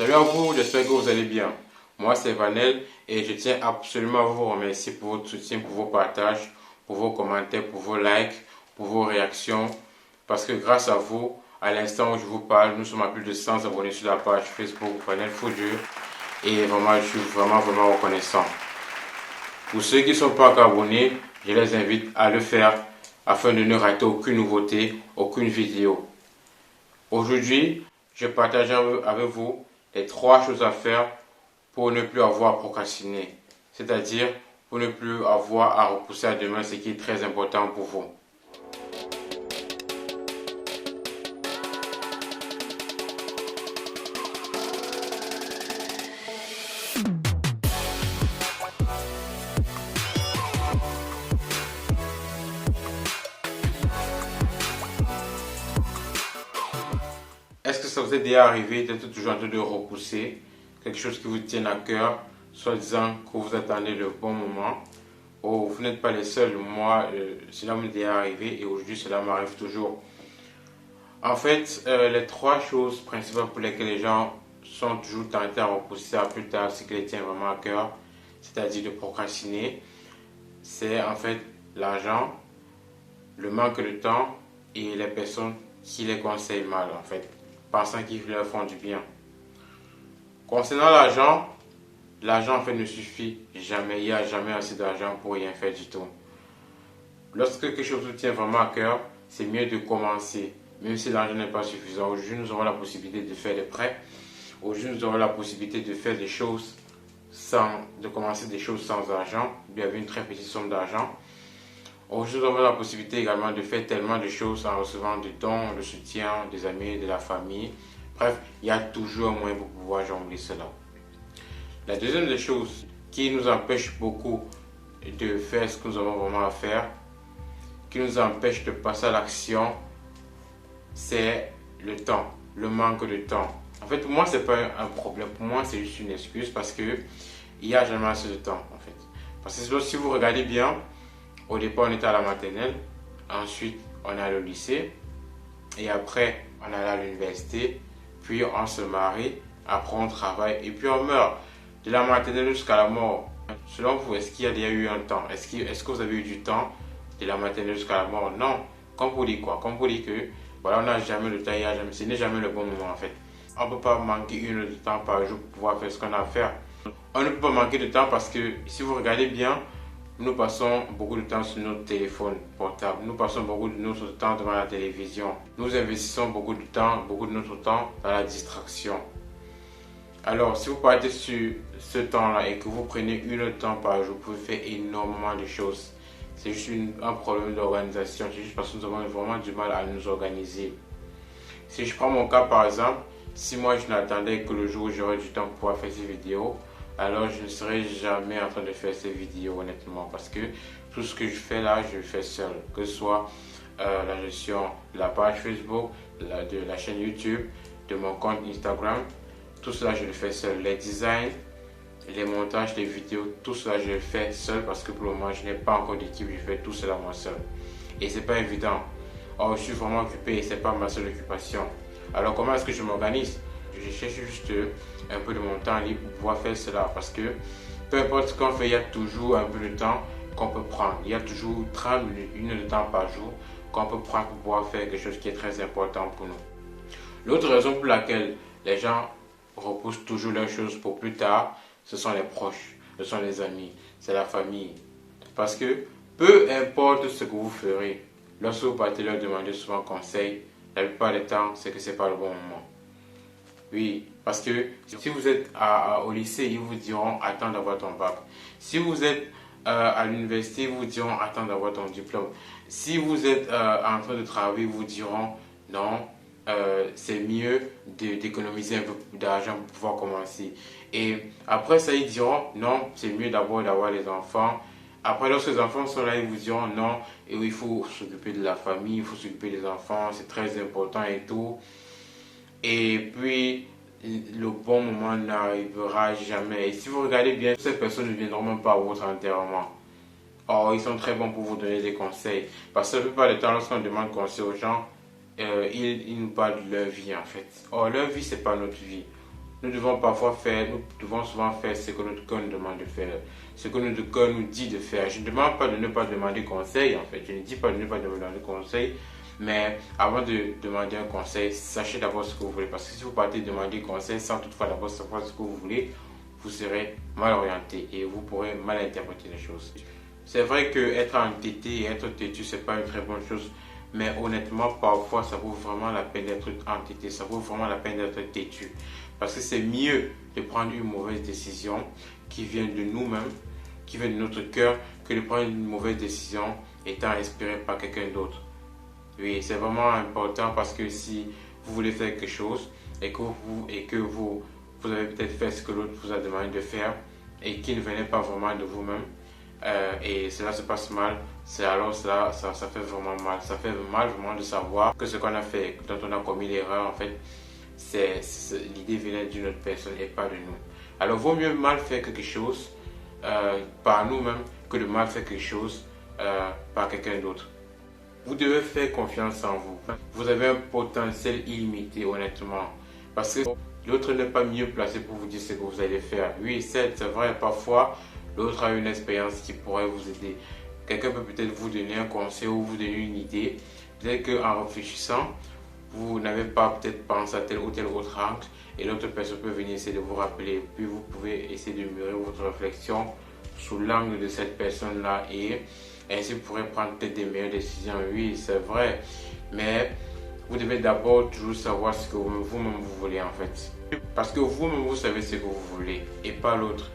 Salut à vous, j'espère que vous allez bien. Moi c'est Vanel et je tiens absolument à vous remercier pour votre soutien, pour vos partages, pour vos commentaires, pour vos likes, pour vos réactions. Parce que grâce à vous, à l'instant où je vous parle, nous sommes à plus de 100 abonnés sur la page Facebook Vanel Faudieu. Et vraiment, je suis vraiment reconnaissant. Pour ceux qui ne sont pas encore abonnés, je les invite à le faire afin de ne rater aucune nouveauté, aucune vidéo. Aujourd'hui, je partage avec vous les 3 choses à faire pour ne plus avoir à procrastiner. C'est-à-dire pour ne plus avoir à repousser à demain ce qui est très important pour vous. Est-ce que ça vous est déjà arrivé d'être toujours en train de repousser quelque chose qui vous tient à cœur, soit disant que vous attendez le bon moment? Oh, vous n'êtes pas les seuls. Moi, cela m'est déjà arrivé et aujourd'hui, cela m'arrive toujours. En fait, les 3 choses principales pour lesquelles les gens sont toujours tentés à repousser à plus tard ce qui les tient vraiment à cœur, c'est-à-dire de procrastiner, c'est en fait l'argent, le manque de temps et les personnes qui les conseillent mal, en fait, pensant qu'ils leur font du bien. Concernant l'argent en fait ne suffit jamais. Il n'y a jamais assez d'argent pour rien faire du tout. Lorsque quelque chose vous tient vraiment à cœur, c'est mieux de commencer. Même si l'argent n'est pas suffisant. Aujourd'hui, nous aurons la possibilité de faire des prêts. Aujourd'hui, nous aurons la possibilité de faire des choses de commencer des choses sans argent, bien avec une très petite somme d'argent. Aujourd'hui, nous avons la possibilité également de faire tellement de choses en recevant des dons, le soutien des amis, de la famille. Bref, il y a toujours un moyen pour pouvoir jongler cela. La deuxième des choses qui nous empêche beaucoup de faire ce que nous avons vraiment à faire, qui nous empêche de passer à l'action, c'est le temps, le manque de temps. En fait, pour moi, ce n'est pas un problème. Pour moi, c'est juste une excuse parce qu'il n'y a jamais assez de temps, en fait. Parce que si vous regardez bien, au départ, on était à la maternelle, ensuite, on est allé au lycée, et après, on est allé à l'université, puis on se marie, après on travaille, et puis on meurt. De la maternelle jusqu'à la mort. Selon vous, est-ce qu'il y a déjà eu un temps? Est-ce que vous avez eu du temps de la maternelle jusqu'à la mort? Non. Comme vous dites quoi? Comme vous dites que voilà, on n'a jamais le temps, ce n'est jamais le bon moment en fait. On ne peut pas manquer 1 heure de temps par jour pour pouvoir faire ce qu'on a à faire. On ne peut pas manquer de temps parce que si vous regardez bien, nous passons beaucoup de temps sur notre téléphone portable. Nous passons beaucoup de notre temps devant la télévision. Nous investissons beaucoup de notre temps dans la distraction. Alors, si vous partez sur ce temps-là et que vous prenez 1 heure de temps par jour, vous pouvez faire énormément de choses. C'est juste un problème d'organisation. C'est juste parce que nous avons vraiment du mal à nous organiser. Si je prends mon cas par exemple, si moi je n'attendais que le jour où j'aurais du temps pour pouvoir faire ces vidéos, alors je ne serais jamais en train de faire ces vidéos honnêtement. Parce que tout ce que je fais là, je le fais seul. Que ce soit la gestion de la page Facebook, de la chaîne YouTube, de mon compte Instagram. Tout cela, je le fais seul. Les designs, les montages, les vidéos, tout cela, je le fais seul parce que pour le moment, je n'ai pas encore d'équipe. Je fais tout cela moi seul. Et c'est pas évident. Or, je suis vraiment occupé et c'est pas ma seule occupation. Alors, comment est-ce que je m'organise? Je cherche juste un peu de mon temps libre pour pouvoir faire cela parce que peu importe ce qu'on fait, il y a toujours un peu de temps qu'on peut prendre. Il y a toujours 30 minutes, 1 heure de temps par jour qu'on peut prendre pour pouvoir faire quelque chose qui est très important pour nous. L'autre raison pour laquelle les gens repoussent toujours leurs choses pour plus tard, ce sont les proches, ce sont les amis, c'est la famille. Parce que peu importe ce que vous ferez, lorsque vous partez leur demander souvent conseil, la plupart du temps, c'est que ce n'est pas le bon moment. Oui, parce que si vous êtes au lycée, ils vous diront attends d'avoir ton bac. Si vous êtes à l'université, ils vous diront attends d'avoir ton diplôme. Si vous êtes en train de travailler, ils vous diront non, c'est mieux d'économiser un peu d'argent pour pouvoir commencer. Et après ça, ils diront non, c'est mieux d'abord d'avoir les enfants. Après, lorsque les enfants sont là, ils vous diront non, et il faut s'occuper de la famille, il faut s'occuper des enfants, c'est très important et tout. Et puis, le bon moment n'arrivera jamais. Et si vous regardez bien, ces personnes ne viendront même pas à votre enterrement. Or, ils sont très bons pour vous donner des conseils. Parce que la plupart du temps, lorsqu'on demande conseil aux gens, ils nous parlent de leur vie en fait. Or, leur vie, c'est pas notre vie. nous devons parfois faire, nous devons souvent faire ce que notre cœur nous demande de faire, ce que notre cœur nous dit de faire. Je ne demande pas de ne pas demander conseil, en fait. Je ne dis pas de ne pas demander conseil, mais avant de demander un conseil, sachez d'abord ce que vous voulez. Parce que si vous partez demander conseil sans toutefois d'abord savoir ce que vous voulez, vous serez mal orienté et vous pourrez mal interpréter les choses. C'est vrai que être entêté et être têtu, c'est pas une très bonne chose. Mais honnêtement, parfois, ça vaut vraiment la peine d'être entêté, ça vaut vraiment la peine d'être têtu. Parce que c'est mieux de prendre une mauvaise décision qui vient de nous-mêmes, qui vient de notre cœur, que de prendre une mauvaise décision étant inspiré par quelqu'un d'autre. Oui, c'est vraiment important parce que si vous voulez faire quelque chose et que vous avez peut-être fait ce que l'autre vous a demandé de faire et qui ne venait pas vraiment de vous-même, et cela se passe mal, alors ça fait vraiment mal. Ça fait mal vraiment de savoir que ce qu'on a fait, dont on a commis l'erreur, en fait, l'idée venait d'une autre personne et pas de nous. Alors, vaut mieux mal faire quelque chose par nous-mêmes que de mal faire quelque chose par quelqu'un d'autre. Vous devez faire confiance en vous. Vous avez un potentiel illimité, honnêtement. Parce que l'autre n'est pas mieux placé pour vous dire ce que vous allez faire. Oui, c'est vrai, parfois, l'autre a une expérience qui pourrait vous aider. Quelqu'un peut peut-être vous donner un conseil ou vous donner une idée. Peut-être qu'en réfléchissant, vous n'avez pas peut-être pensé à tel ou tel autre angle et l'autre personne peut venir essayer de vous rappeler. Puis vous pouvez essayer de mûrir votre réflexion sous l'angle de cette personne-là et ainsi vous pourrez prendre peut-être des meilleures décisions. Oui, c'est vrai, mais vous devez d'abord toujours savoir ce que vous-même vous voulez en fait. Parce que vous-même vous savez ce que vous voulez et pas l'autre.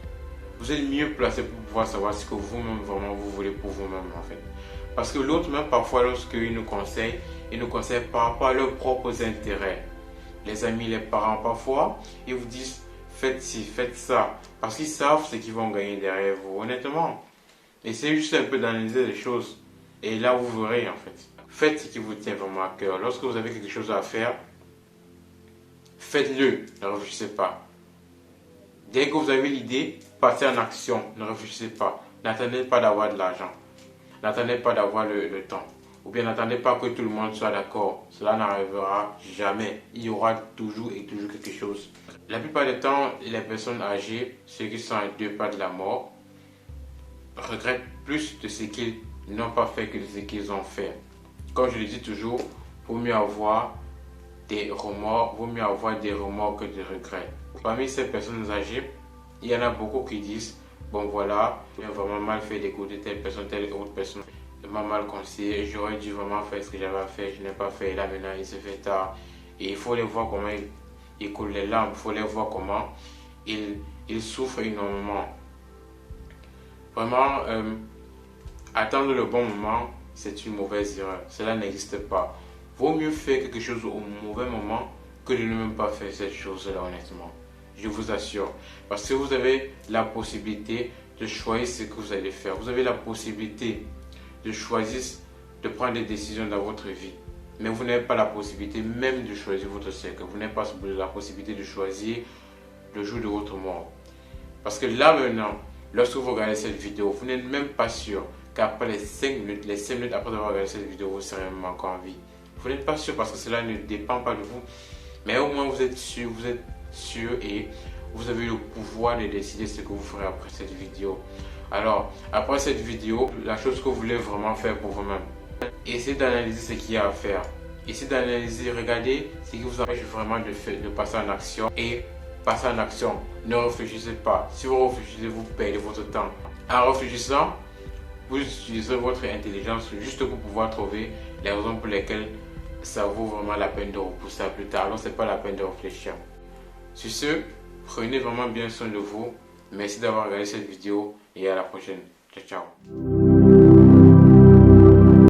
Vous êtes mieux placé pour pouvoir savoir ce que vous-même vraiment vous voulez pour vous-même en fait. Parce que l'autre même parfois lorsqu'il nous conseille par rapport à leurs propres intérêts. Les amis, les parents parfois, ils vous disent faites ci, faites ça. Parce qu'ils savent ce qu'ils vont gagner derrière vous, honnêtement. Essayez juste un peu d'analyser les choses. Et là vous verrez en fait. Faites ce qui vous tient vraiment à cœur. Lorsque vous avez quelque chose à faire, faites-le, ne réfléchissez pas. Dès que vous avez l'idée, passez en action, ne réfléchissez pas. N'attendez pas d'avoir de l'argent. N'attendez pas d'avoir le temps. Ou bien n'attendez pas que tout le monde soit d'accord. Cela n'arrivera jamais. Il y aura toujours et toujours quelque chose. La plupart du temps, les personnes âgées, ceux qui sont à 2 pas de la mort, regrettent plus de ce qu'ils n'ont pas fait que de ce qu'ils ont fait. Comme je le dis toujours, il vaut mieux avoir des remords, que des regrets. Parmi ces personnes âgées, il y en a beaucoup qui disent bon voilà, j'ai vraiment mal fait d'écouter telle personne, telle autre personne, m'a mal conseillé, j'aurais dû vraiment faire ce que j'avais à faire, je n'ai pas fait, là maintenant il se fait tard. Et il faut les voir comment ils coulent les larmes, il faut les voir comment ils souffrent énormément. Vraiment, attendre le bon moment, c'est une mauvaise erreur, cela n'existe pas. Vaut mieux faire quelque chose au mauvais moment que de ne même pas faire cette chose-là, honnêtement. Je vous assure. Parce que vous avez la possibilité de choisir ce que vous allez faire. Vous avez la possibilité de choisir, de prendre des décisions dans votre vie. Mais vous n'avez pas la possibilité même de choisir votre cercle. Vous n'avez pas la possibilité de choisir le jour de votre mort. Parce que là maintenant, lorsque vous regardez cette vidéo, vous n'êtes même pas sûr qu'après les 5 minutes après avoir regardé cette vidéo, vous serez même encore en vie. Vous n'êtes pas sûr parce que cela ne dépend pas de vous. Mais au moins vous êtes sûr et vous avez le pouvoir de décider ce que vous ferez après cette vidéo. Alors, après cette vidéo, la chose que vous voulez vraiment faire pour vous-même, essayez d'analyser ce qu'il y a à faire. Essayez d'analyser, regardez ce qui vous empêche vraiment de passer en action et passer en action. Ne réfléchissez pas. Si vous réfléchissez, vous perdez votre temps. En réfléchissant, vous utilisez votre intelligence juste pour pouvoir trouver les raisons pour lesquelles ça vaut vraiment la peine de repousser à plus tard. Alors, ce n'est pas la peine de réfléchir. Sur ce, prenez vraiment bien soin de vous. Merci d'avoir regardé cette vidéo et à la prochaine. Ciao, ciao.